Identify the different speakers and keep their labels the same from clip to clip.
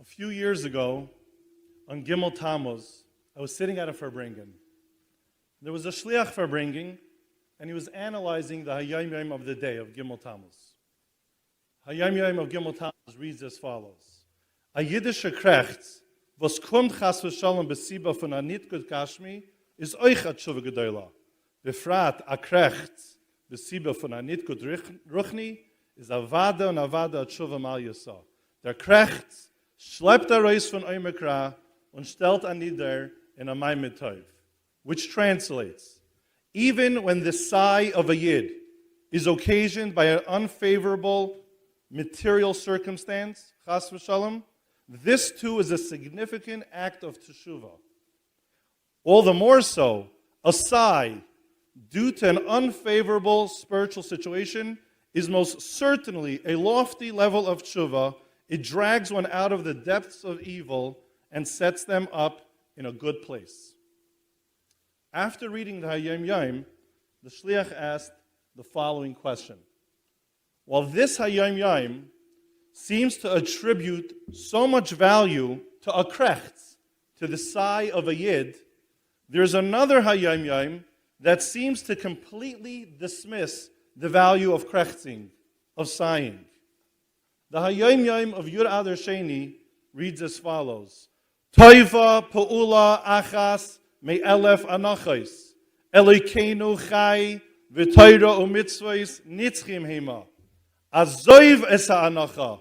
Speaker 1: few years ago, on Gimel Tammuz, I was sitting at a Farbringen. There was a Shliach Farbringen, and he was analyzing the Hayom Yom of the day of Gimel Tammuz. Hayom Yom of Gimel Tammuz reads as follows. A Yiddische Krechts, was kommt chas v'shalom besiba von a nit gut gashmi, is euch a tshuva gedoyla. Befrat a Krechts, besiba von a nit gut ruchni, is a vada und a vada a tshuva mal yasa. Der Krechts schleppt a reis von Oymekra und stellt a nieder in a Maimed Tov, which translates, even when the sigh of a Yid is occasioned by an unfavorable material circumstance, chas v'shalom, this too is a significant act of teshuvah. All the more so, a sigh due to an unfavorable spiritual situation is most certainly a lofty level of teshuvah. It drags one out of the depths of evil and sets them up in a good place. After reading the Hayom Yom, the Shliach asked the following question. While this Hayom Yom seems to attribute so much value to a krechts, to the sigh of a Yid, there's another Hayom Yom that seems to completely dismiss the value of krechtzing, of sighing. The Hayom Yom of Yud Adar Sheni reads as follows. Toiva pa'ula achas me'elef anachos, Elokeinu chai v'toira u'mitzvos nitzchim hema, azoiv es ha'anacha,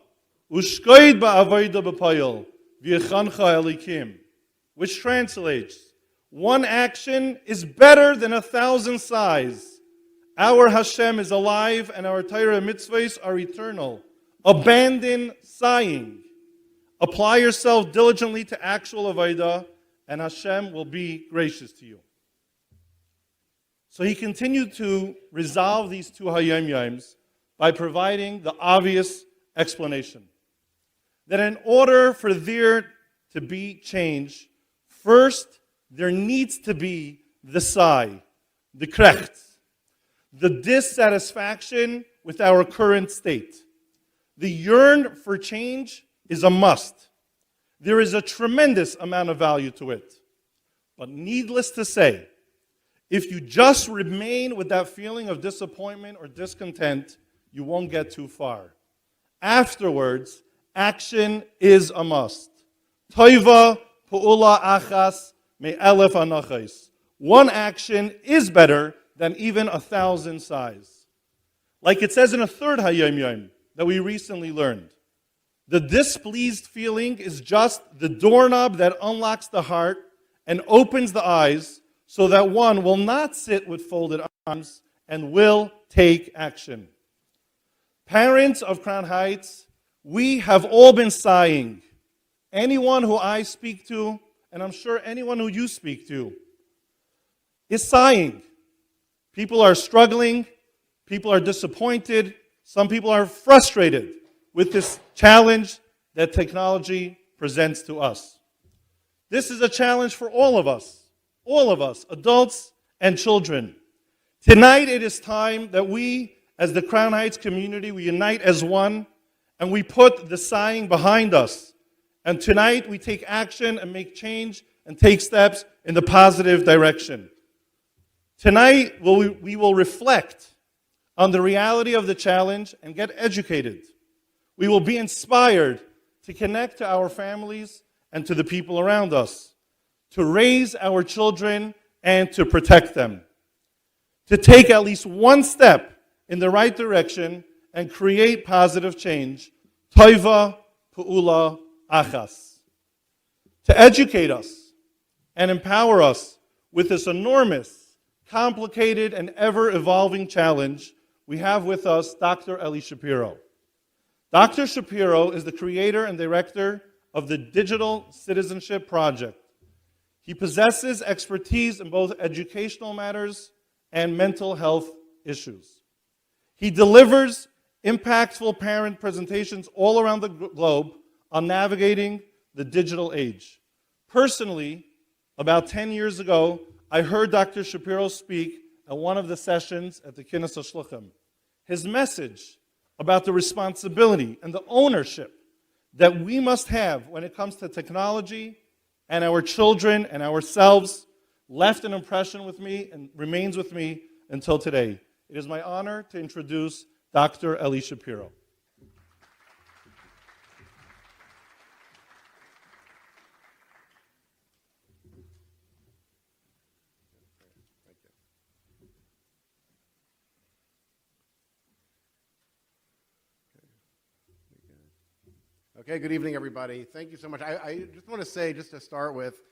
Speaker 1: u'shkoid ba'avoida b'poyel, v'yechancha Elokim, which translates, one action is better than 1,000 sighs. Our Hashem is alive and our Torah and mitzvahs are eternal. Abandon sighing. Apply yourself diligently to actual avodah, and Hashem will be gracious to you. So he continued to resolve these two Hayom Yoms by providing the obvious explanation. That in order for there to be change, first there needs to be the sigh, the krechts, the dissatisfaction with our current state. The yearn for change is a must. There is a tremendous amount of value to it. But needless to say, if you just remain with that feeling of disappointment or discontent, you won't get too far. Afterwards, action is a must. Toiva pu'ula achas me'elef anachos. One action is better than even 1,000 sighs. Like it says in a third Hayom Yom that we recently learned. The displeased feeling is just the doorknob that unlocks the heart and opens the eyes so that one will not sit with folded arms and will take action. Parents of Crown Heights, we have all been sighing. Anyone who I speak to, and I'm sure anyone who you speak to, is sighing. People are struggling. People are disappointed. Some people are frustrated with this challenge that technology presents to us. This is a challenge for all of us, adults and children. Tonight it is time that we, as the Crown Heights community, we unite as one, and we put the sighing behind us. And tonight we take action and make change and take steps in the positive direction. Tonight we will reflect on the reality of the challenge and get educated. We will be inspired to connect to our families and to the people around us, to raise our children and to protect them, to take at least one step in the right direction and create positive change. Toiva pu'ula achas. To educate us and empower us with this enormous, complicated, and ever-evolving challenge, we have with us Dr. Eli Shapiro. Dr. Shapiro is the creator and director of the Digital Citizenship Project. He possesses expertise in both educational matters and mental health issues. He delivers impactful parent presentations all around the globe on navigating the digital age. Personally, about 10 years ago, I heard Dr. Shapiro speak at one of the sessions at the Kinnis HaShluchim. His message about the responsibility and the ownership that we must have when it comes to technology and our children and ourselves left an impression with me and remains with me until today. It is my honor to introduce Dr. Eli Shapiro.
Speaker 2: Okay, good evening, everybody. Thank you so much. I just want to say, just to start with,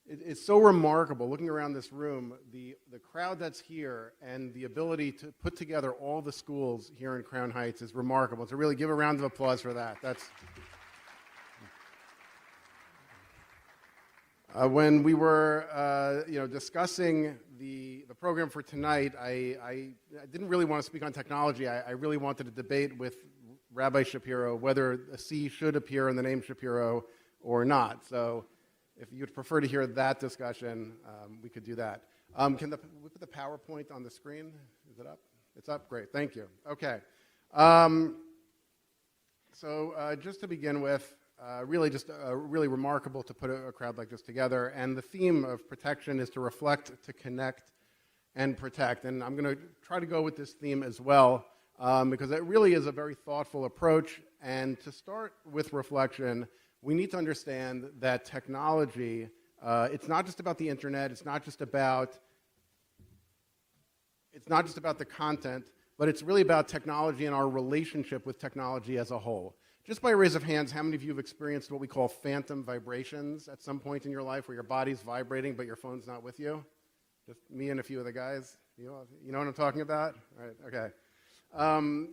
Speaker 2: it's so remarkable looking around this room, the crowd that's here and the ability to put together all the schools here in Crown Heights is remarkable. So really give a round of applause for that. When we were discussing the program for tonight, I didn't really want to speak on technology. I really wanted to debate with Rabbi Shapiro whether a C should appear in the name Shapiro or not. So if you'd prefer to hear that discussion, we could do that. We put the PowerPoint on the screen? Is it up? It's up? Great. Thank you. Okay. So just to begin with, really remarkable to put a crowd like this together. And the theme of ProTECHtion is to reflect, to connect, and protect. And I'm going to try to go with this theme as well, because it really is a very thoughtful approach. And to start with reflection, we need to understand that technology, it's not just about the internet, it's not just about the content, but it's really about technology and our relationship with technology as a whole. Just by raise of hands, how many of you have experienced what we call phantom vibrations at some point in your life where your body's vibrating but your phone's not with you? Just me and a few of the guys. You know what I'm talking about? All right, okay.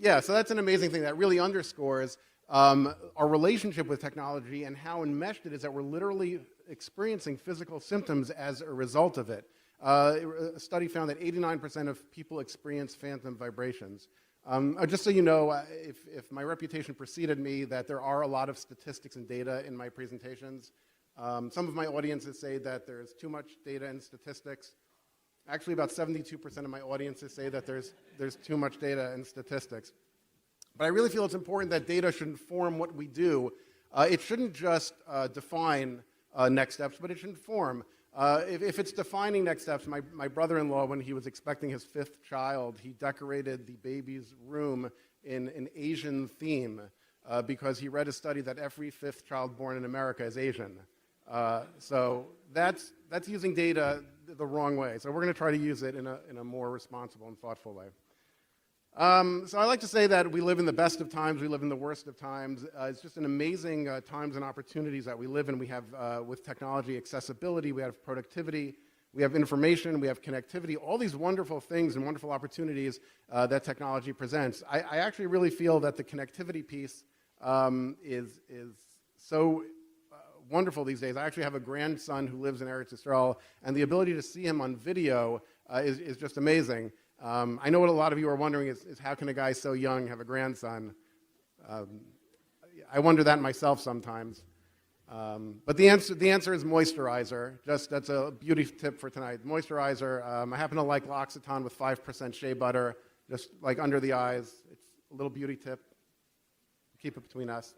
Speaker 2: Yeah, so that's an amazing thing that really underscores our relationship with technology and how enmeshed it is that we're literally experiencing physical symptoms as a result of it. A study found that 89% of people experience phantom vibrations. Just so you know, if my reputation preceded me, that there are a lot of statistics and data in my presentations. Some of my audiences say that there's too much data and statistics. Actually, about 72% of my audiences say that there's too much data and statistics. But I really feel it's important that data should inform what we do. It shouldn't just define next steps, but it should inform. If it's defining next steps, my brother-in-law, when he was expecting his 5th child, he decorated the baby's room in an Asian theme because he read a study that every 5th child born in America is Asian. So that's using data the wrong way. So we're going to try to use it in a more responsible and thoughtful way. So I like to say that we live in the best of times, we live in the worst of times. It's just an amazing times and opportunities that we live in. We have, with technology, accessibility, we have productivity, we have information, we have connectivity, all these wonderful things and wonderful opportunities that technology presents. I actually really feel that the connectivity piece is so wonderful these days. I actually have a grandson who lives in Eretz Yisrael, and the ability to see him on video is just amazing. I know what a lot of you are wondering is how can a guy so young have a grandson? I wonder that myself sometimes. But the answer is moisturizer. That's a beauty tip for tonight. Moisturizer. I happen to like L'Occitane with 5% shea butter, just like under the eyes. It's a little beauty tip. Keep it between us.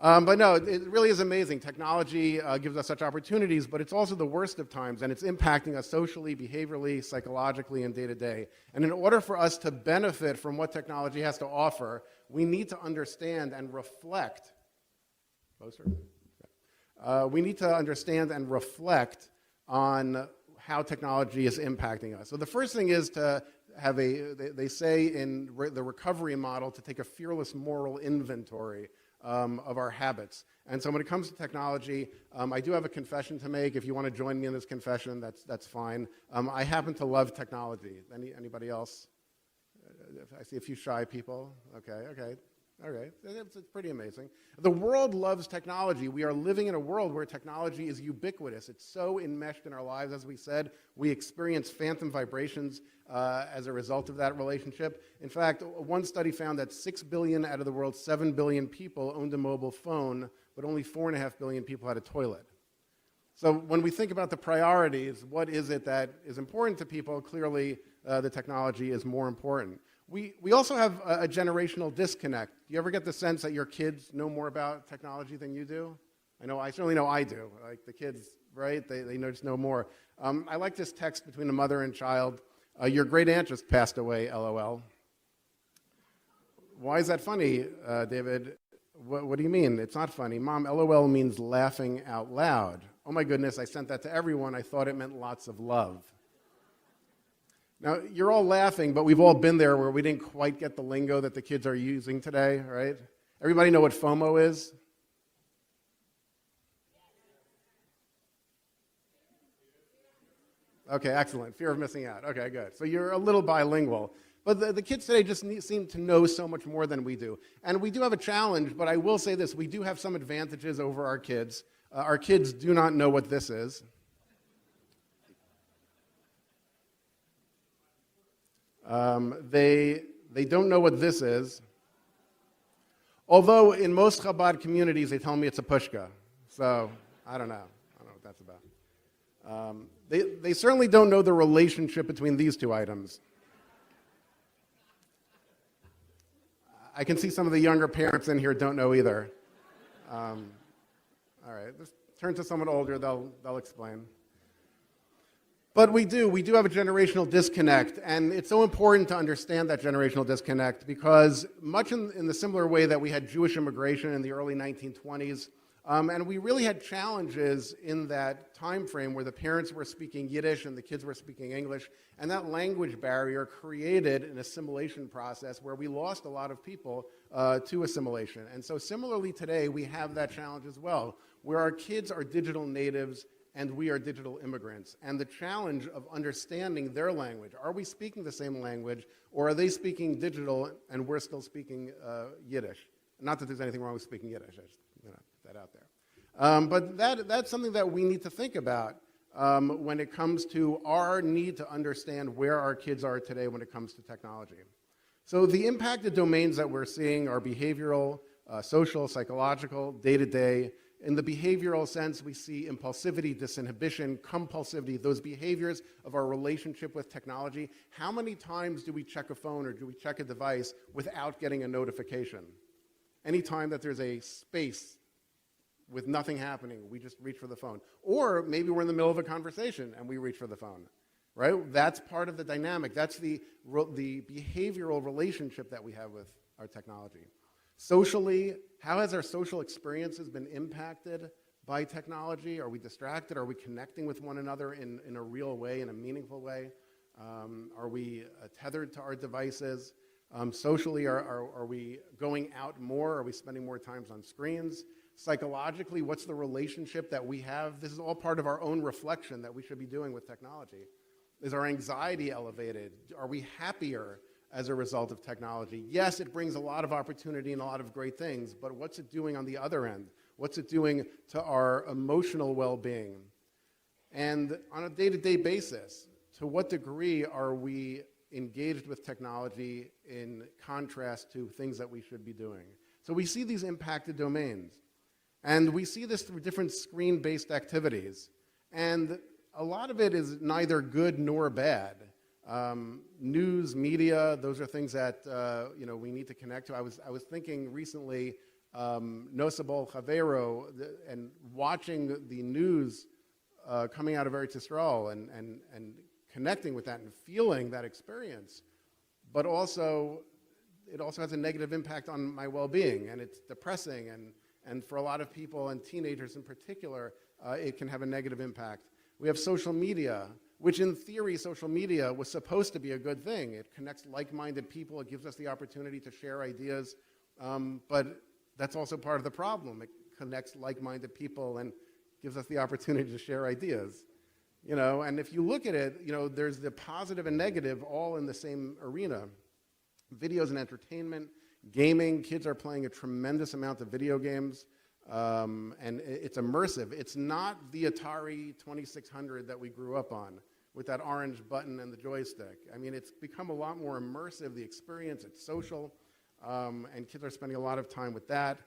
Speaker 2: But no, it really is amazing. Technology gives us such opportunities, but it's also the worst of times, and it's impacting us socially, behaviorally, psychologically, and day to day. And in order for us to benefit from what technology has to offer, we need to understand and reflect. Closer? We need to understand and reflect on how technology is impacting us. So the first thing is to have they say in the recovery model, to take a fearless moral inventory of our habits. And so when it comes to technology, I do have a confession to make. If you want to join me in this confession, that's fine. I happen to love technology. Anybody else? I see a few shy people. Okay. All right. It's pretty amazing. The world loves technology. We are living in a world where technology is ubiquitous. It's so enmeshed in our lives. As we said, we experience phantom vibrations as a result of that relationship. In fact, one study found that 6 billion out of the world's 7 billion people owned a mobile phone, but only 4.5 billion people had a toilet. So when we think about the priorities, what is it that is important to people? Clearly, the technology is more important. We also have a generational disconnect. Do you ever get the sense that your kids know more about technology than you do? I certainly know I do. Like the kids, right? They just know more. I like this text between a mother and child. Your great aunt just passed away, LOL. Why is that funny, David? What do you mean? It's not funny. Mom, LOL means laughing out loud. Oh my goodness, I sent that to everyone. I thought it meant lots of love. Now, you're all laughing, but we've all been there where we didn't quite get the lingo that the kids are using today, right? Everybody know what FOMO is? Okay, excellent. Fear of missing out. Okay, good. So you're a little bilingual. But the kids today just seem to know so much more than we do. And we do have a challenge, but I will say this. We do have some advantages over our kids. Our kids do not know what this is. They don't know what this is. Although in most Chabad communities, they tell me it's a pushka. So I don't know. I don't know what that's about. They certainly don't know the relationship between these two items. I can see some of the younger parents in here don't know either. All right, let's turn to someone older, they'll explain. But we do have a generational disconnect, and it's so important to understand that generational disconnect because much in the similar way that we had Jewish immigration in the early 1920s, and we really had challenges in that time frame where the parents were speaking Yiddish and the kids were speaking English, and that language barrier created an assimilation process where we lost a lot of people to assimilation. And so similarly today, we have that challenge as well, where our kids are digital natives and we are digital immigrants. And the challenge of understanding their language, are we speaking the same language, or are they speaking digital and we're still speaking Yiddish? Not that there's anything wrong with speaking Yiddish, I just put that out there. But that's something that we need to think about when it comes to our need to understand where our kids are today when it comes to technology. So the impacted domains that we're seeing are behavioral, social, psychological, day-to-day. In the behavioral sense, we see impulsivity, disinhibition, compulsivity, those behaviors of our relationship with technology. How many times do we check a phone or do we check a device without getting a notification? Any time that there's a space with nothing happening, we just reach for the phone. Or maybe we're in the middle of a conversation and we reach for the phone, right? That's part of the dynamic. That's the behavioral relationship that we have with our technology. Socially, how has our social experiences been impacted by technology? Are we distracted? Are we connecting with one another in a real way, in a meaningful way? Are we tethered to our devices? Socially, are we going out more? Are we spending more time on screens? Psychologically, what's the relationship that we have? This is all part of our own reflection that we should be doing with technology. Is our anxiety elevated? Are we happier as a result of technology? Yes, it brings a lot of opportunity and a lot of great things, but what's it doing on the other end? What's it doing to our emotional well-being? And on a day-to-day basis, to what degree are we engaged with technology in contrast to things that we should be doing? So we see these impacted domains. And we see this through different screen-based activities. And a lot of it is neither good nor bad. News, media, those are things that we need to connect to. I was thinking recently, Nosabol Chavero, and watching the news coming out of Eretz Yisrael and connecting with that and feeling that experience. But also, it also has a negative impact on my well-being, and it's depressing, and for a lot of people, and teenagers in particular, it can have a negative impact. We have social media, which in theory, social media was supposed to be a good thing. It connects like-minded people. It gives us the opportunity to share ideas. But that's also part of the problem. It connects like-minded people and gives us the opportunity to share ideas. And if you look at it, there's the positive and negative all in the same arena. Videos and entertainment, gaming. Kids are playing a tremendous amount of video games. And it's immersive. It's not the Atari 2600 that we grew up on with that orange button and the joystick. I mean, it's become a lot more immersive, the experience, it's social, and kids are spending a lot of time with that.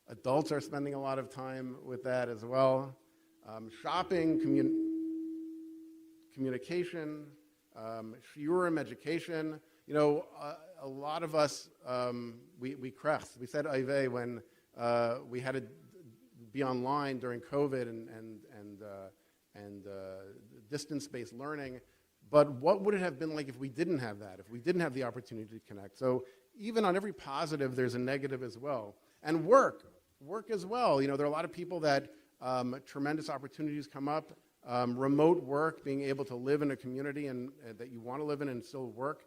Speaker 2: Adults are spending a lot of time with that as well. Shopping, communication, shiurim, education. A lot of us, we crashed. We said Oivei when we had to be online during COVID and distance-based learning. But what would it have been like if we didn't have that, if we didn't have the opportunity to connect? So even on every positive, there's a negative as well. And work as well. There are a lot of people that tremendous opportunities come up. Remote work, being able to live in a community and that you want to live in and still work.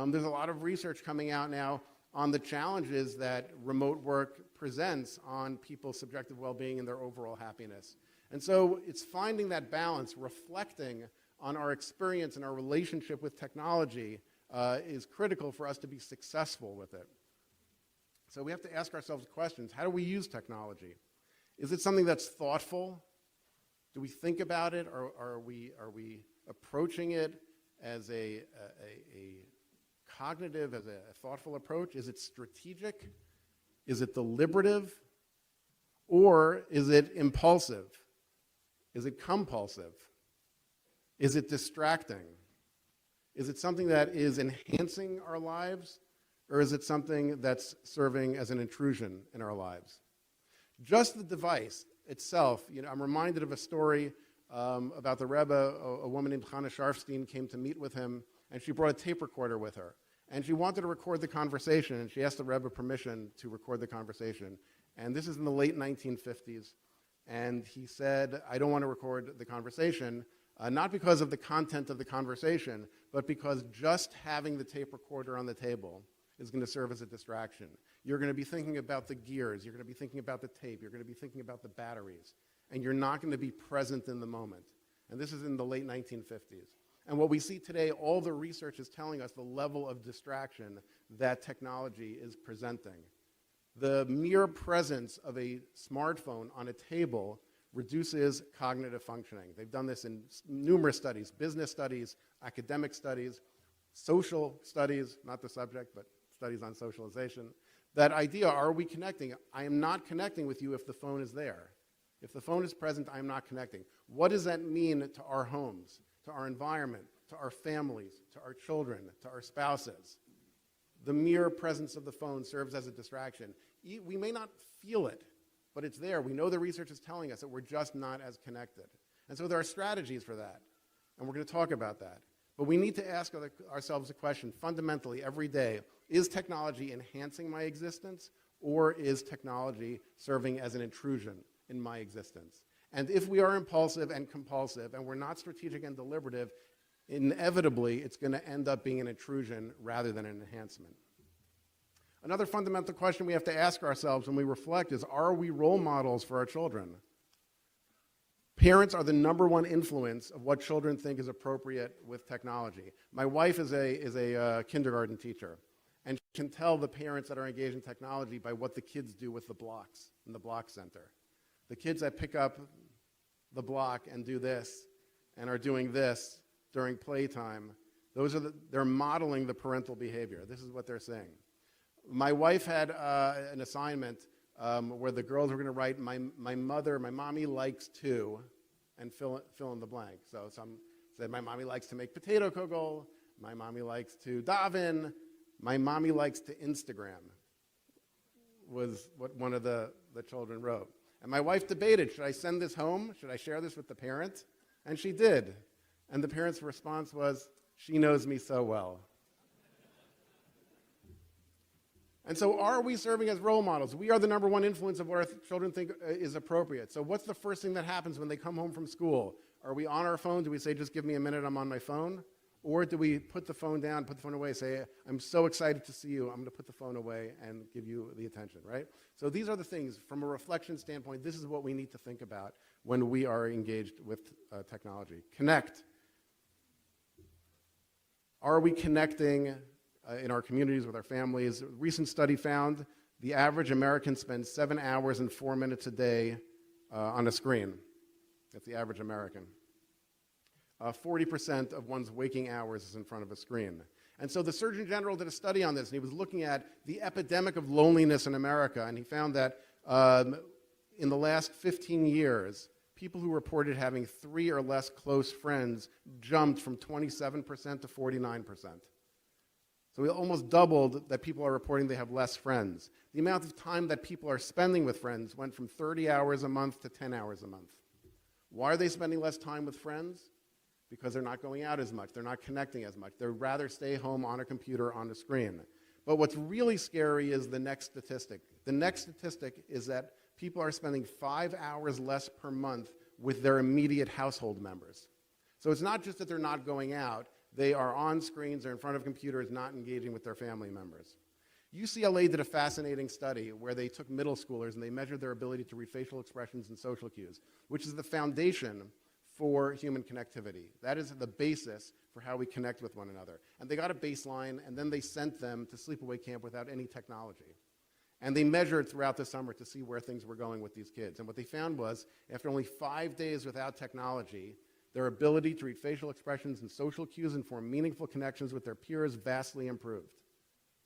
Speaker 2: There's a lot of research coming out now on the challenges that remote work presents on people's subjective well-being and their overall happiness. And so it's finding that balance, reflecting on our experience and our relationship with technology is critical for us to be successful with it. So we have to ask ourselves questions. How do we use technology? Is it something that's thoughtful? Do we think about it, or are we approaching it as a cognitive, as a thoughtful approach? Is it strategic? Is it deliberative? Or is it impulsive? Is it compulsive? Is it distracting? Is it something that is enhancing our lives, or is it something that's serving as an intrusion in our lives? Just the device itself, I'm reminded of a story about the Rebbe. A woman named Hannah Sharfstein came to meet with him, and she brought a tape recorder with her. And she wanted to record the conversation, and she asked the Rebbe permission to record the conversation. And this is in the late 1950s. And he said, I don't want to record the conversation, not because of the content of the conversation, but because just having the tape recorder on the table is going to serve as a distraction. You're going to be thinking about the gears, you're going to be thinking about the tape, you're going to be thinking about the batteries, and you're not going to be present in the moment. And this is in the late 1950s. And what we see today, all the research is telling us the level of distraction that technology is presenting. The mere presence of a smartphone on a table reduces cognitive functioning. They've done this in numerous studies, business studies, academic studies, social studies, not the subject, but studies on socialization. That idea, are we connecting? I am not connecting with you if the phone is there. If the phone is present, I am not connecting. What does that mean to our homes, to our environment, to our families, to our children, to our spouses? The mere presence of the phone serves as a distraction. We may not feel it, but it's there. We know the research is telling us that we're just not as connected. And so there are strategies for that, and we're going to talk about that. But we need to ask ourselves a question fundamentally every day. Is technology enhancing my existence, or is technology serving as an intrusion in my existence? And if we are impulsive and compulsive, and we're not strategic and deliberative, inevitably it's going to end up being an intrusion rather than an enhancement. Another fundamental question we have to ask ourselves when we reflect is, are we role models for our children? Parents are the number one influence of what children think is appropriate with technology. My wife is a kindergarten teacher, and she can tell the parents that are engaged in technology by what the kids do with the blocks in the block center. The kids that pick up the block and do this and are doing this during playtime, they're modeling the parental behavior. This is what they're saying. My wife had an assignment where the girls were going to write, my mommy likes to, and fill in the blank. So some said, my mommy likes to make potato kugel, my mommy likes to daven, my mommy likes to Instagram, was what one of the children wrote. And my wife debated, should I send this home? Should I share this with the parent? And she did. And the parent's response was, she knows me so well. And so are we serving as role models? We are the number one influence of what our children think is appropriate. So what's the first thing that happens when they come home from school? Are we on our phone? Do we say, just give me a minute, I'm on my phone? Or do we put the phone down, put the phone away, say, I'm so excited to see you, I'm going to put the phone away and give you the attention, right? So these are the things, from a reflection standpoint, this is what we need to think about when we are engaged with technology. Connect. Are we connecting in our communities, with our families? A recent study found the average American spends 7 hours and 4 minutes a day on a screen. That's the average American. 40% of one's waking hours is in front of a screen. And so the Surgeon General did a study on this, and he was looking at the epidemic of loneliness in America, and he found that in the last 15 years, people who reported having 3 or less close friends jumped from 27% to 49%. So we almost doubled that people are reporting they have less friends. The amount of time that people are spending with friends went from 30 hours a month to 10 hours a month. Why are they spending less time with friends? Because they're not going out as much. They're not connecting as much. They'd rather stay home on a computer, on a screen. But what's really scary is the next statistic. The next statistic is that people are spending 5 hours less per month with their immediate household members. So it's not just that they're not going out. They are on screens, they're in front of computers, not engaging with their family members. UCLA did a fascinating study where they took middle schoolers and they measured their ability to read facial expressions and social cues, which is the foundation for human connectivity. That is the basis for how we connect with one another. And they got a baseline, and then they sent them to sleepaway camp without any technology. And they measured throughout the summer to see where things were going with these kids. And what they found was, after only 5 days without technology, their ability to read facial expressions and social cues and form meaningful connections with their peers vastly improved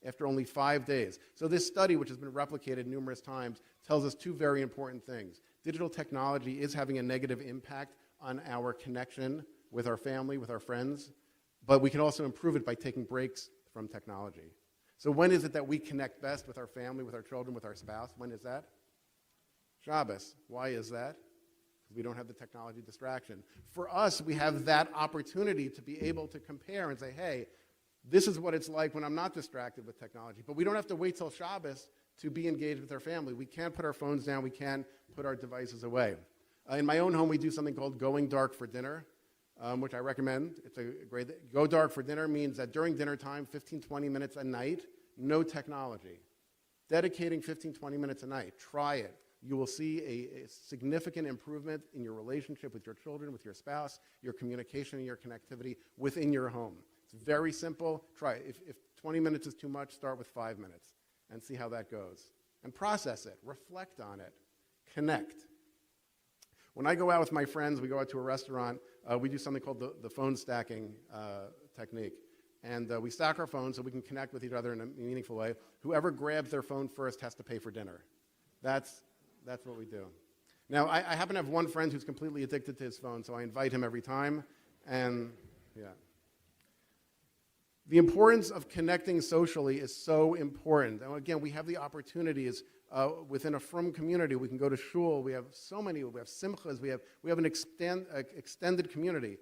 Speaker 2: after only 5 days. So this study, which has been replicated numerous times, tells us two very important things. Digital technology is having a negative impact on our connection with our family, with our friends, but we can also improve it by taking breaks from technology. So when is it that we connect best with our family, with our children, with our spouse? When is that? Shabbos. Why is that? We don't have the technology distraction. For us, we have that opportunity to be able to compare and say, hey, this is what it's like when I'm not distracted with technology. But we don't have to wait till Shabbos to be engaged with our family. We can't put our phones down. We can't put our devices away. In my own home, we do something called going dark for dinner, which I recommend. It's a great, go dark for dinner means that during dinner time, 15, 20 minutes a night, no technology. Dedicating 15, 20 minutes a night. Try it. You will see a significant improvement in your relationship with your children, with your spouse, your communication and your connectivity within your home. It's very simple. Try it. If 20 minutes is too much, start with 5 minutes and see how that goes. And process it. Reflect on it. Connect. When I go out with my friends, we go out to a restaurant, we do something called the phone stacking technique. And we stack our phones so we can connect with each other in a meaningful way. Whoever grabs their phone first has to pay for dinner. That's what we do. Now, I happen to have one friend who's completely addicted to his phone, so I invite him every time, and yeah. The importance of connecting socially is so important. And again, we have the opportunities within a frum community. We can go to shul. We have so many. We have simchas. We have an extended community.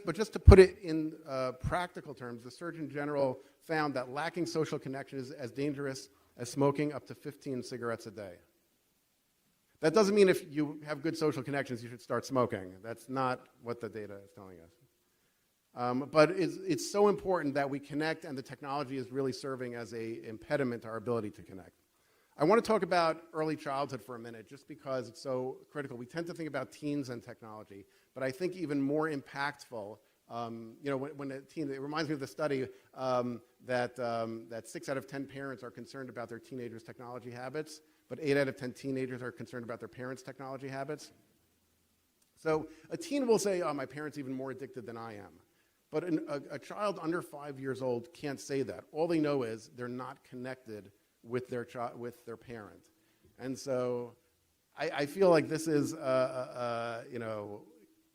Speaker 2: But just to put it in practical terms, the Surgeon General found that lacking social connection is as dangerous as smoking up to 15 cigarettes a day. That doesn't mean if you have good social connections, you should start smoking. That's not what the data is telling us. But it's so important that we connect, and the technology is really serving as an impediment to our ability to connect. I want to talk about early childhood for a minute, just because it's so critical. We tend to think about teens and technology, but I think even more impactful, when a teen, it reminds me of the study that 6 out of 10 parents are concerned about their teenagers' technology habits, but 8 out of 10 teenagers are concerned about their parents' technology habits. So a teen will say, oh, my parent's even more addicted than I am. But a child under 5 years old can't say that. All they know is they're not connected with their parent. And so I feel like this is,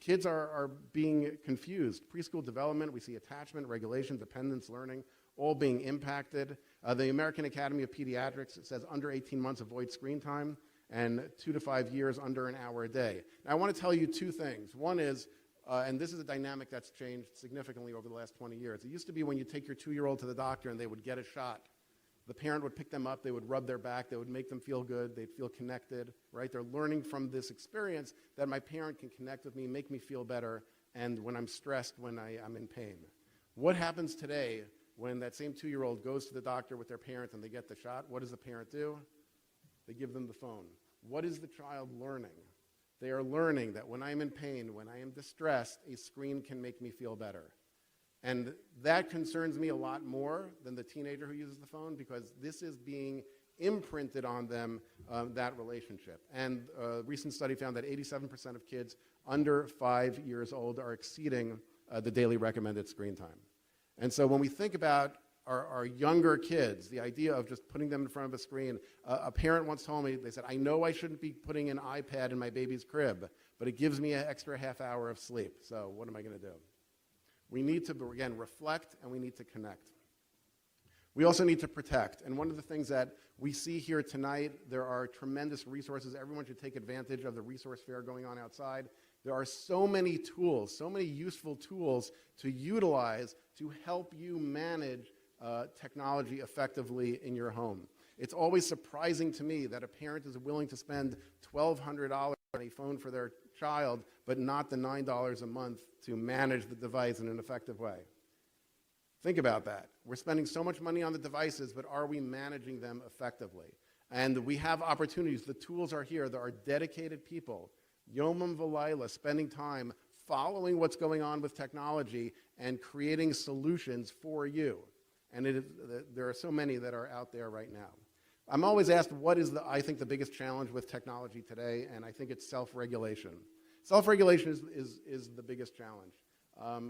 Speaker 2: kids are being confused. Preschool development, we see attachment, regulation, dependence, learning, all being impacted. The American Academy of Pediatrics says under 18 months avoid screen time, and 2 to 5 years under an hour a day. Now I want to tell you two things. One is, and this is a dynamic that's changed significantly over the last 20 years. It used to be when you take your 2-year-old to the doctor and they would get a shot. The parent would pick them up, they would rub their back, they would make them feel good, they'd feel connected, right? They're learning from this experience that my parent can connect with me, make me feel better, and when I'm stressed, when I'm in pain. What happens today when that same 2-year-old goes to the doctor with their parent and they get the shot? What does the parent do? They give them the phone. What is the child learning? They are learning that when I'm in pain, when I am distressed, a screen can make me feel better. And that concerns me a lot more than the teenager who uses the phone, because this is being imprinted on them, that relationship. And a recent study found that 87% of kids under 5 years old are exceeding the daily recommended screen time. And so when we think about our younger kids, the idea of just putting them in front of a screen, a parent once told me, they said, I know I shouldn't be putting an iPad in my baby's crib, but it gives me an extra half hour of sleep. So what am I going to do? We need to, again, reflect, and we need to connect. We also need to protect. And one of the things that we see here tonight, there are tremendous resources. Everyone should take advantage of the resource fair going on outside. There are so many tools, so many useful tools to utilize to help you manage technology effectively in your home. It's always surprising to me that a parent is willing to spend $1,200 on a phone for their child, but not the $9 a month to manage the device in an effective way. Think about that. We're spending so much money on the devices, but are we managing them effectively? And we have opportunities. The tools are here. There are dedicated people, yomim v'layla, spending time following what's going on with technology and creating solutions for you. And there are so many that are out there right now. I'm always asked, what is, I think, the biggest challenge with technology today, and I think it's self-regulation. Self-regulation is the biggest challenge.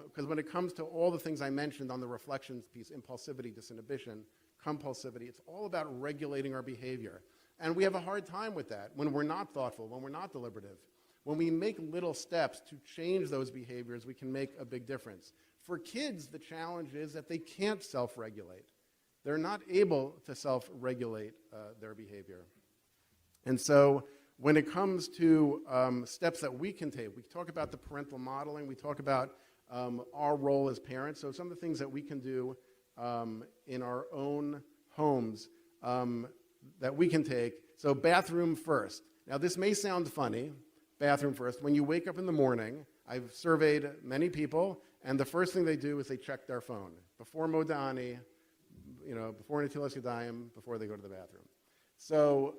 Speaker 2: Because when it comes to all the things I mentioned on the reflections piece, impulsivity, disinhibition, compulsivity, it's all about regulating our behavior. And we have a hard time with that when we're not thoughtful, when we're not deliberative. When we make little steps to change those behaviors, we can make a big difference. For kids, the challenge is that they can't self-regulate. They're not able to self-regulate their behavior. And so when it comes to steps that we can take, we talk about the parental modeling, we talk about our role as parents. So some of the things that we can do in our own homes that we can take. So bathroom first. Now this may sound funny, bathroom first. When you wake up in the morning, I've surveyed many people, and the first thing they do is they check their phone. Before Modani, before Natilas Yadayim, before they go to the bathroom. So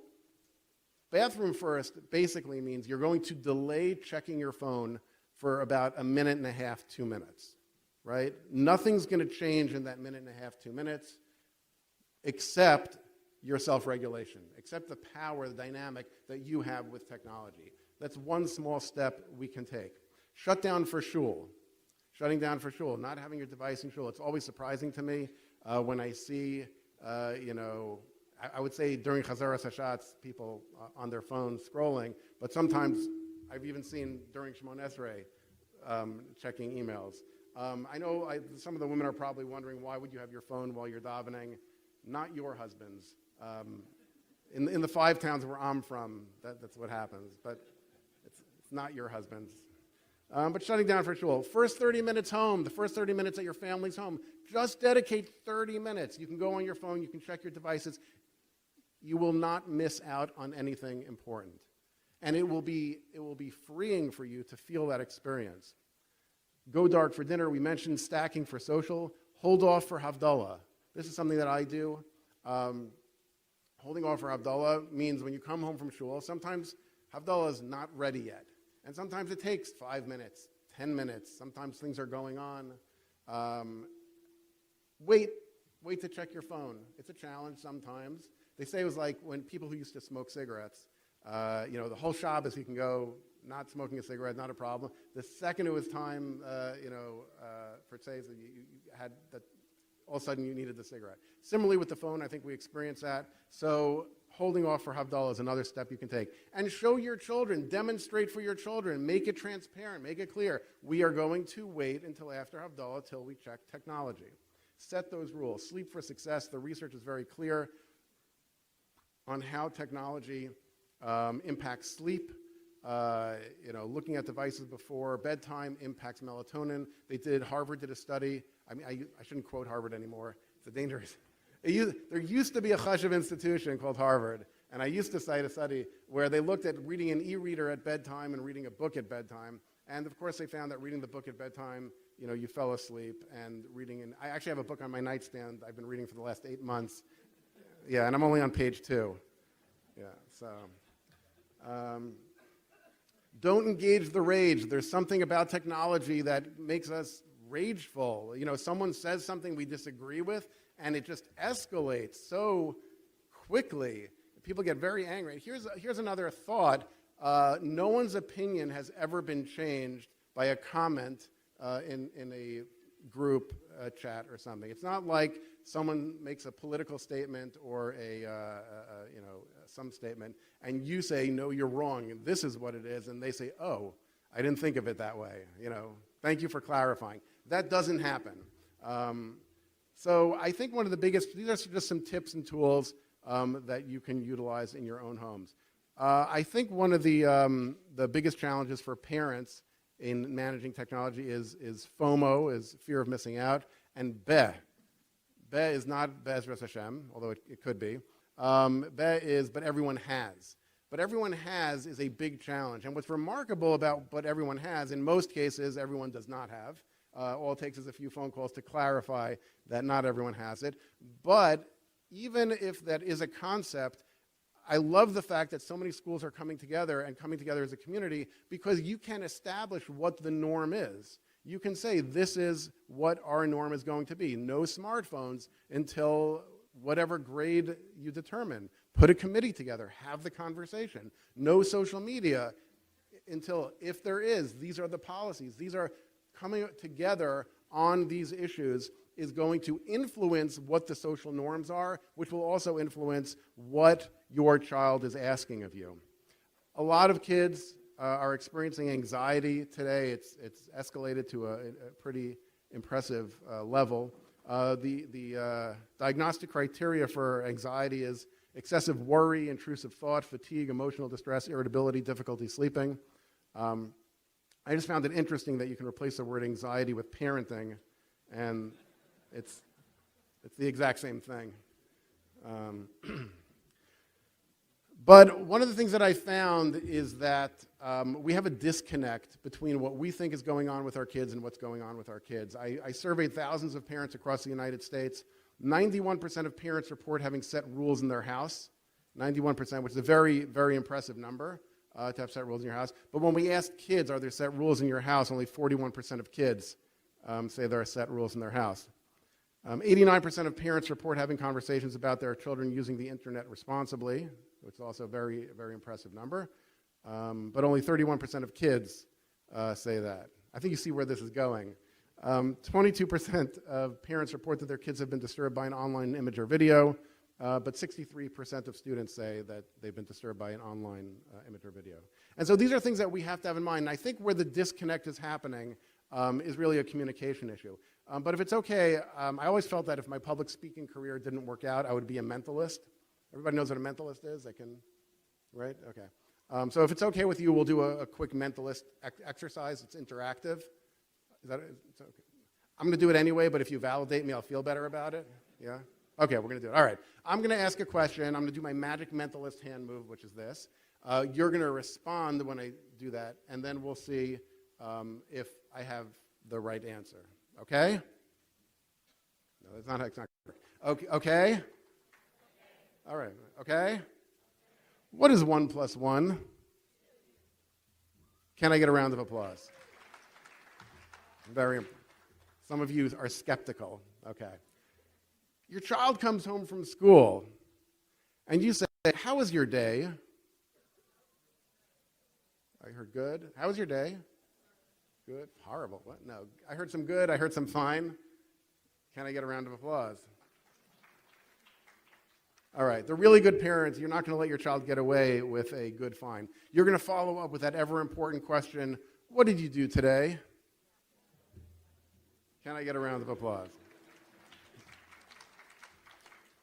Speaker 2: bathroom first basically means you're going to delay checking your phone for about a minute and a half, 2 minutes, right? Nothing's going to change in that minute and a half, 2 minutes, except your self-regulation, except the power, the dynamic that you have with technology. That's one small step we can take. Shut down for shul. Shutting down for shul, not having your device in shul. It's always surprising to me when I see, I would say during Chazaras Hashatz, people on their phones scrolling, but sometimes I've even seen during Shemon Esrei checking emails. I know some of the women are probably wondering, why would you have your phone while you're davening? Not your husband's. In the 5 towns where I'm from, that's what happens, but it's not your husband's. But shutting down for shul. First 30 minutes home, the first 30 minutes at your family's home, just dedicate 30 minutes. You can go on your phone, you can check your devices. You will not miss out on anything important. And it will be freeing for you to feel that experience. Go dark for dinner. We mentioned stacking for social. Hold off for Havdalah. This is something that I do. Holding off for Havdalah means when you come home from shul, sometimes Havdalah is not ready yet. And sometimes it takes 5 minutes, 10 minutes. Sometimes things are going on. Wait to check your phone. It's a challenge sometimes. They say it was like when people who used to smoke cigarettes, the whole Shabbos you can go not smoking a cigarette, not a problem. The second it was time, for tzeis, you had that, all of a sudden you needed the cigarette. Similarly with the phone, I think we experienced that. So holding off for Havdalah is another step you can take. And show your children, demonstrate for your children, make it transparent, make it clear. We are going to wait until after Havdalah till we check technology. Set those rules. Sleep for success. The research is very clear on how technology impacts sleep. Looking at devices before bedtime impacts melatonin. Harvard did a study. I mean, I shouldn't quote Harvard anymore. It's a dangerous. There used to be a chashuv institution called Harvard, and I used to cite a study where they looked at reading an e-reader at bedtime and reading a book at bedtime. And of course, they found that reading the book at bedtime, you fell asleep, and I actually have a book on my nightstand I've been reading for the last 8 months. Yeah, and I'm only on page 2. Yeah, so. Don't engage the rage. There's something about technology that makes us rageful. Someone says something we disagree with, and it just escalates so quickly. People get very angry. Here's another thought. No one's opinion has ever been changed by a comment in a group chat or something. It's not like someone makes a political statement or some statement, and you say, no, you're wrong, and this is what it is, and they say, oh, I didn't think of it that way. Thank you for clarifying. That doesn't happen. So I think one of the biggest, these are just some tips and tools that you can utilize in your own homes. I think one of the biggest challenges for parents in managing technology is FOMO, is fear of missing out, and BE. BE is not Be'ezras Hashem, although it could be. BE is but everyone has. But everyone has is a big challenge. And what's remarkable about but everyone has, in most cases, everyone does not have. All it takes is a few phone calls to clarify that not everyone has it. But even if that is a concept, I love the fact that so many schools are coming together and coming together as a community, because you can establish what the norm is. You can say, this is what our norm is going to be. No smartphones until whatever grade you determine. Put a committee together, have the conversation. No social media until, if there is, these are the policies. These are coming together on these issues is going to influence what the social norms are, which will also influence what your child is asking of you. A lot of kids are experiencing anxiety today. It's escalated to a pretty impressive level. The diagnostic criteria for anxiety is excessive worry, intrusive thought, fatigue, emotional distress, irritability, difficulty sleeping. I just found it interesting that you can replace the word anxiety with parenting, and it's the exact same thing. But one of the things that I found is that we have a disconnect between what we think is going on with our kids and what's going on with our kids. I surveyed thousands of parents across the United States. 91% of parents report having set rules in their house. 91%, which is a very, very impressive number to have set rules in your house. But when we asked kids, are there set rules in your house, only 41% of kids say there are set rules in their house. 89% of parents report having conversations about their children using the internet responsibly, which is also a very, very impressive number. But only 31% of kids say that. I think you see where this is going. 22% of parents report that their kids have been disturbed by an online image or video, but 63% of students say that they've been disturbed by an online image or video. And so these are things that we have to have in mind. And I think where the disconnect is happening is really a communication issue. But if it's okay, I always felt that if my public speaking career didn't work out, I would be a mentalist. Everybody knows what a mentalist is? They can, right? Okay. So if it's okay with you, we'll do a quick mentalist exercise. It's interactive. Is that it's okay? I'm going to do it anyway, but if you validate me, I'll feel better about it. Yeah? Okay, we're going to do it. All right. I'm going to ask a question. I'm going to do my magic mentalist hand move, which is this. You're going to respond when I do that, and then we'll see if I have the right answer. Okay? No, that's not. It's not. Okay. Okay. All right. Okay. What is 1 + 1? Can I get a round of applause? Some of you are skeptical. Okay. Your child comes home from school, and you say, "How was your day?" I heard good. How was your day? Good. Horrible. What? No. I heard some good. I heard some fine. Can I get a round of applause? All right. The really good parents, you're not going to let your child get away with a good fine. You're going to follow up with that ever-important question, what did you do today? Can I get a round of applause?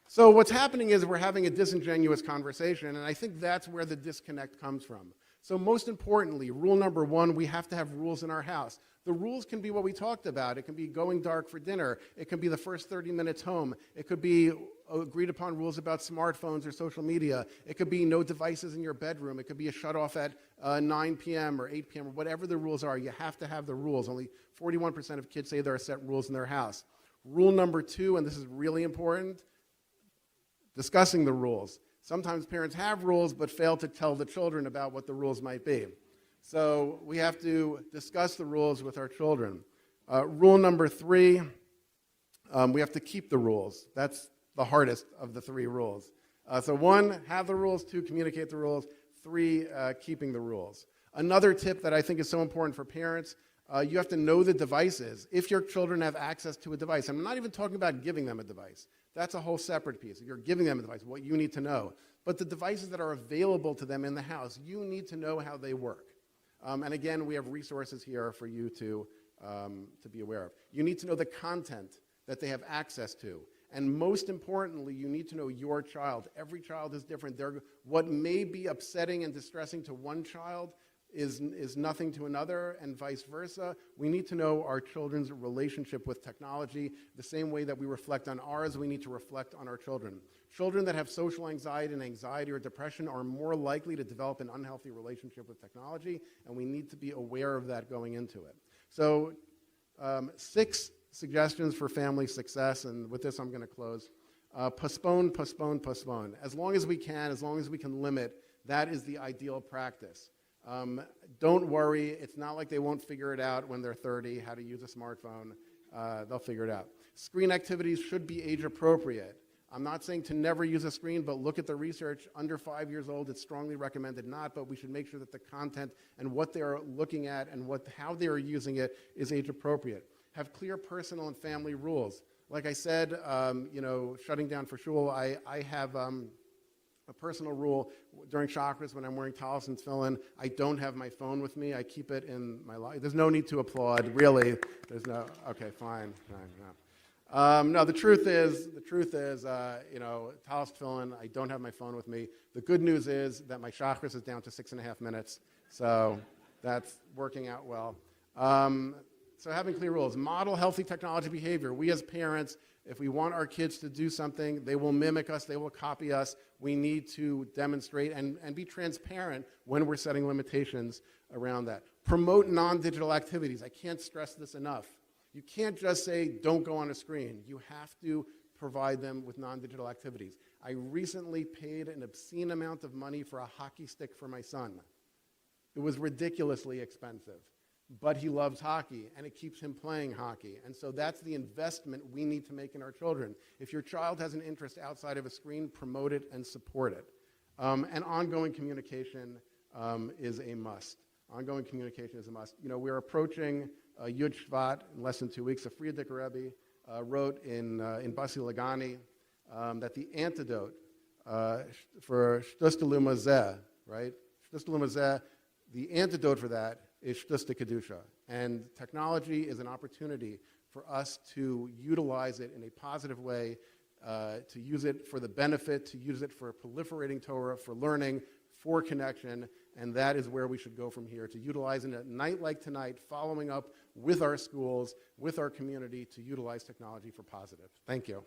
Speaker 2: So what's happening is we're having a disingenuous conversation, and I think that's where the disconnect comes from. So most importantly, rule number 1, we have to have rules in our house. The rules can be what we talked about. It can be going dark for dinner. It can be the first 30 minutes home. It could be agreed upon rules about smartphones or social media. It could be no devices in your bedroom. It could be a shut off at 9 p.m. or 8 p.m. or whatever the rules are. You have to have the rules. Only 41% of kids say there are set rules in their house. Rule number 2, and this is really important, discussing the rules. Sometimes parents have rules but fail to tell the children about what the rules might be. So we have to discuss the rules with our children. Rule number 3, we have to keep the rules. That's the hardest of the 3 rules. So 1, have the rules. 2, communicate the rules. 3, keeping the rules. Another tip that I think is so important for parents, you have to know the devices. If your children have access to a device, I'm not even talking about giving them a device. That's a whole separate piece. If you're giving them a device, what you need to know. But the devices that are available to them in the house, you need to know how they work. And again, we have resources here for you to be aware of. You need to know the content that they have access to. And most importantly, you need to know your child. Every child is different. What may be upsetting and distressing to one child is nothing to another, and vice versa. We need to know our children's relationship with technology. The same way that we reflect on ours, we need to reflect on our children. Children that have social anxiety or depression are more likely to develop an unhealthy relationship with technology, and we need to be aware of that going into it. So 6 suggestions for family success, and with this I'm going to close. Postpone, postpone, postpone. As long as we can limit, that is the ideal practice. Don't worry, it's not like they won't figure it out when they're 30, how to use a smartphone. They'll figure it out. Screen activities should be age appropriate. I'm not saying to never use a screen, but look at the research. Under 5 years old, it's strongly recommended not, but we should make sure that the content and what they're looking at and how they're using it is age appropriate. Have clear personal and family rules. Like I said, shutting down for shul, I have a personal rule during chakras when I'm wearing talis and tefillin. I don't have my phone with me. I keep it in my life. There's no need to applaud, really. There's no, okay, fine, no. No, the truth is, talis tefillin, I don't have my phone with me. The good news is that my chakras is down to 6.5 minutes, so that's working out well. So having clear rules. Model healthy technology behavior. We as parents, if we want our kids to do something, they will mimic us, they will copy us. We need to demonstrate and be transparent when we're setting limitations around that. Promote non-digital activities. I can't stress this enough. You can't just say, don't go on a screen. You have to provide them with non-digital activities. I recently paid an obscene amount of money for a hockey stick for my son. It was ridiculously expensive. But he loves hockey, and it keeps him playing hockey. And so that's the investment we need to make in our children. If your child has an interest outside of a screen, promote it and support it. And ongoing communication is a must. Ongoing communication is a must. We're approaching Yud Shvat in less than 2 weeks. A Frierdiker Rebbe wrote in Basi Lagani that the antidote for Shtus Deluma Zeh, right? Shtus Deluma Zeh, the antidote for that is Shtus de Kedusha. And technology is an opportunity for us to utilize it in a positive way, to use it for the benefit, to use it for proliferating Torah, for learning, for connection, and that is where we should go from here, to utilize it at a night like tonight, following up with our schools, with our community, to utilize technology for positive. Thank you.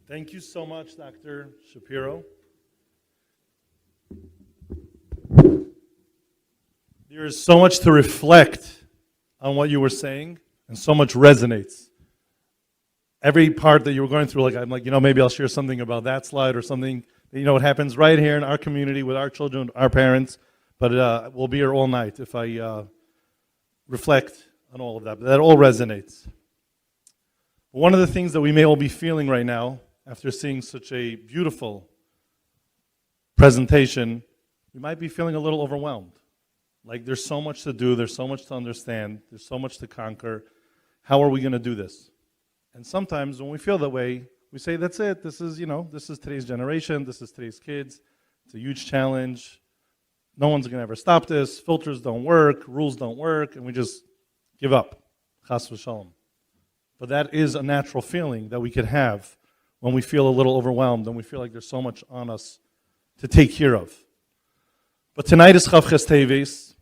Speaker 1: Thank you so much, Dr. Shapiro. There is so much to reflect on what you were saying, and so much resonates. Every part that you were going through, I'm like, maybe I'll share something about that slide or something. It happens right here in our community with our children, our parents, but we'll be here all night if I reflect on all of that. But that all resonates. One of the things that we may all be feeling right now, after seeing such a beautiful presentation, we might be feeling a little overwhelmed. Like there's so much to do, there's so much to understand, there's so much to conquer. How are we going to do this? And sometimes when we feel that way, we say, that's it, this is today's generation, this is today's kids, it's a huge challenge, no one's going to ever stop this, filters don't work, rules don't work, and we just give up. Chas v'shalom. But that is a natural feeling that we could have when we feel a little overwhelmed and we feel like there's so much on us to take care of. But tonight is Chav Ches Teves,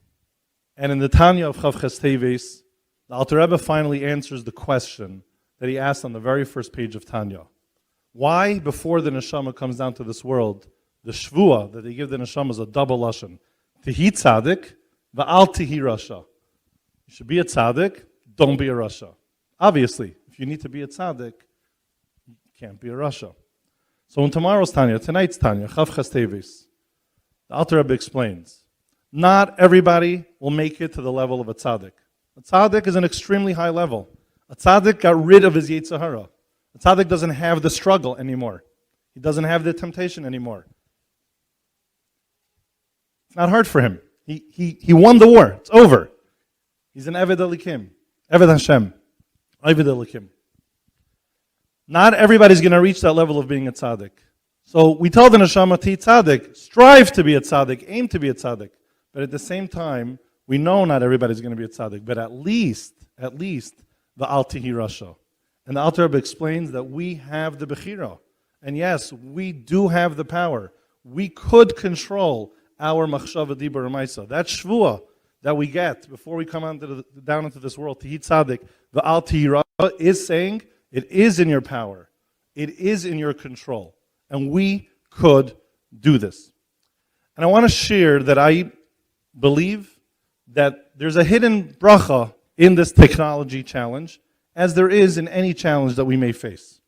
Speaker 1: and in the Tanya of Chav Ches Teves, the Alter Rebbe finally answers the question that he asked on the very first page of Tanya. Why, before the neshama comes down to this world, the shvua that they give the neshama is a double lashon? Tihi tzaddik, va'al tihi rasha. You should be a tzaddik, don't be a rasha. Obviously, if you need to be a tzaddik, you can't be a rasha. So in tomorrow's Tanya, tonight's Tanya, Chav Ches Teves, the Alter Rebbe explains, not everybody will make it to the level of a tzaddik. A tzaddik is an extremely high level. A tzaddik got rid of his Yetzer Hara. A tzaddik doesn't have the struggle anymore. He doesn't have the temptation anymore. It's not hard for him. He won the war. It's over. He's an Eved Elikim, Eved Hashem, Eved Elikim. Not everybody's going to reach that level of being a tzaddik. So we tell the neshama to be tzaddik, strive to be a tzaddik, aim to be a tzaddik. But at the same time, we know not everybody's going to be a tzaddik, but at least, the al tihi rasha. And the Alter Rebbe explains that we have the bechira. And yes, we do have the power. We could control our machshava dibur u'maisa. That shvua that we get before we come down into this world, tihi tzaddik, the al tihi rasha is saying, it is in your power. It is in your control. And we could do this. And I want to share that I believe that there's a hidden bracha in this technology challenge, as there is in any challenge that we may face.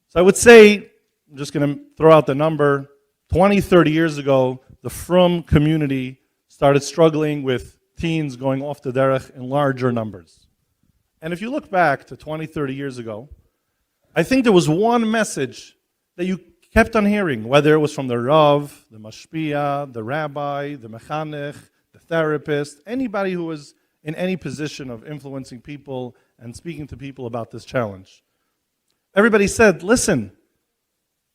Speaker 1: So I would say, I'm just going to throw out the number, 20, 30 years ago, the Frum community started struggling with teens going off the derech in larger numbers. And if you look back to 20, 30 years ago, I think there was one message that you kept on hearing, whether it was from the Rav, the Mashpia, the Rabbi, the Mechanech, the therapist, anybody who was in any position of influencing people and speaking to people about this challenge. Everybody said, listen,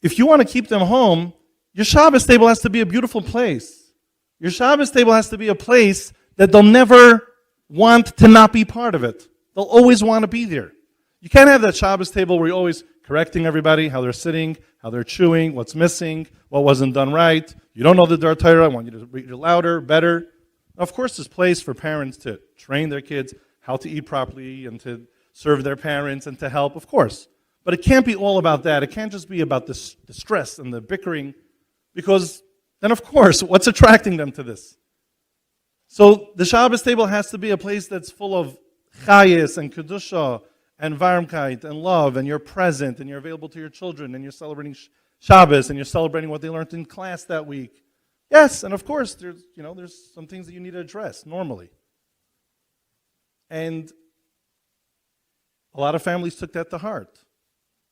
Speaker 1: if you want to keep them home, your Shabbos table has to be a beautiful place. Your Shabbos table has to be a place that they'll never want to not be part of it. They'll always want to be there. You can't have that Shabbos table where you're always correcting everybody, how they're sitting, how they're chewing, what's missing, what wasn't done right. You don't know the Dar Torah, I want you to read it louder, better. Of course, there's place for parents to train their kids how to eat properly and to serve their parents and to help, of course. But it can't be all about that. It can't just be about the stress and the bickering, because then, of course, what's attracting them to this? So the Shabbos table has to be a place that's full of chayis and kedusha and varmkeit and love, and you're present and you're available to your children and you're celebrating Shabbos and you're celebrating what they learned in class that week. Yes, and of course, there's some things that you need to address normally. And a lot of families took that to heart.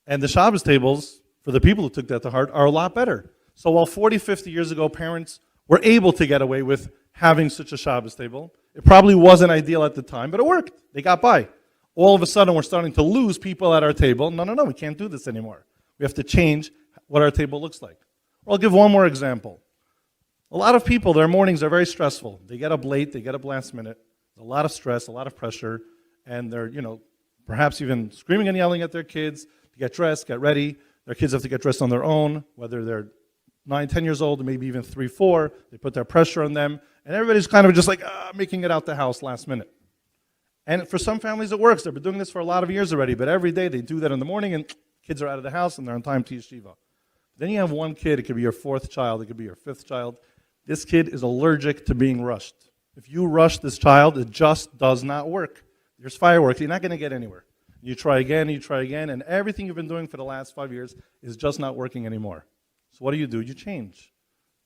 Speaker 1: And the Shabbos tables, for the people who took that to heart, are a lot better. So while 40, 50 years ago, parents were able to get away with having such a Shabbos table, it probably wasn't ideal at the time, but it worked. They got by. All of a sudden, we're starting to lose people at our table. No, we can't do this anymore. We have to change what our table looks like. I'll give one more example. A lot of people, their mornings are very stressful. They get up late, they get up last minute. There's a lot of stress, a lot of pressure, and they're, perhaps even screaming and yelling at their kids to get dressed, get ready. Their kids have to get dressed on their own, whether they're 9, 10 years old, or maybe even 3, 4. They put their pressure on them, and everybody's kind of just like making it out the house last minute. And for some families it works. They've been doing this for a lot of years already, but every day they do that in the morning, and kids are out of the house, and they're on time to yeshiva. Then you have one kid, it could be your 4th child, it could be your 5th child. This kid is allergic to being rushed. If you rush this child, it just does not work. There's fireworks. You're not going to get anywhere. You try again, and everything you've been doing for the last 5 years is just not working anymore. So what do? You change.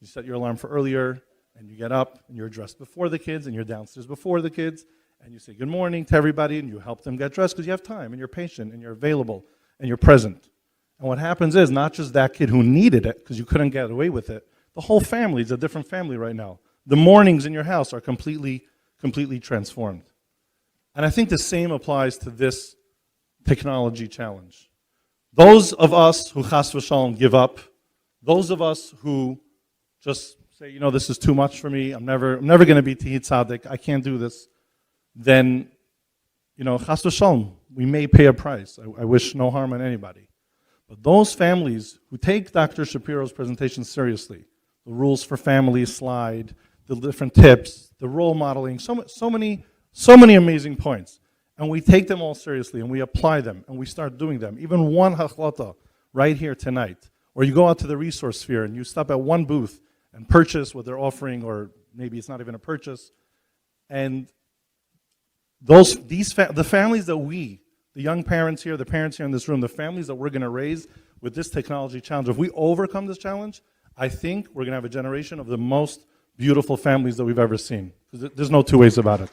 Speaker 1: You set your alarm for earlier, and you get up, and you're dressed before the kids, and you're downstairs before the kids, and you say good morning to everybody, and you help them get dressed because you have time, and you're patient, and you're available, and you're present. And what happens is, not just that kid who needed it, because you couldn't get away with it, the whole family is a different family right now. The mornings in your house are completely transformed. And I think the same applies to this technology challenge. Those of us who chas v'shalom give up, those of us who just say, this is too much for me, I'm never going to be tihi tzaddik, I can't do this, then, chas v'shalom, we may pay a price. I wish no harm on anybody. But those families who take Dr. Shapiro's presentation seriously, the rules for family slide, the different tips, the role modeling, so many amazing points. And we take them all seriously, and we apply them, and we start doing them. Even one hachlata right here tonight, or you go out to the resource sphere and you stop at one booth and purchase what they're offering, or maybe it's not even a purchase. And the families that the young parents here, the parents here in this room, the families that we're going to raise with this technology challenge, if we overcome this challenge, I think we're going to have a generation of the most beautiful families that we've ever seen. There's no two ways about it.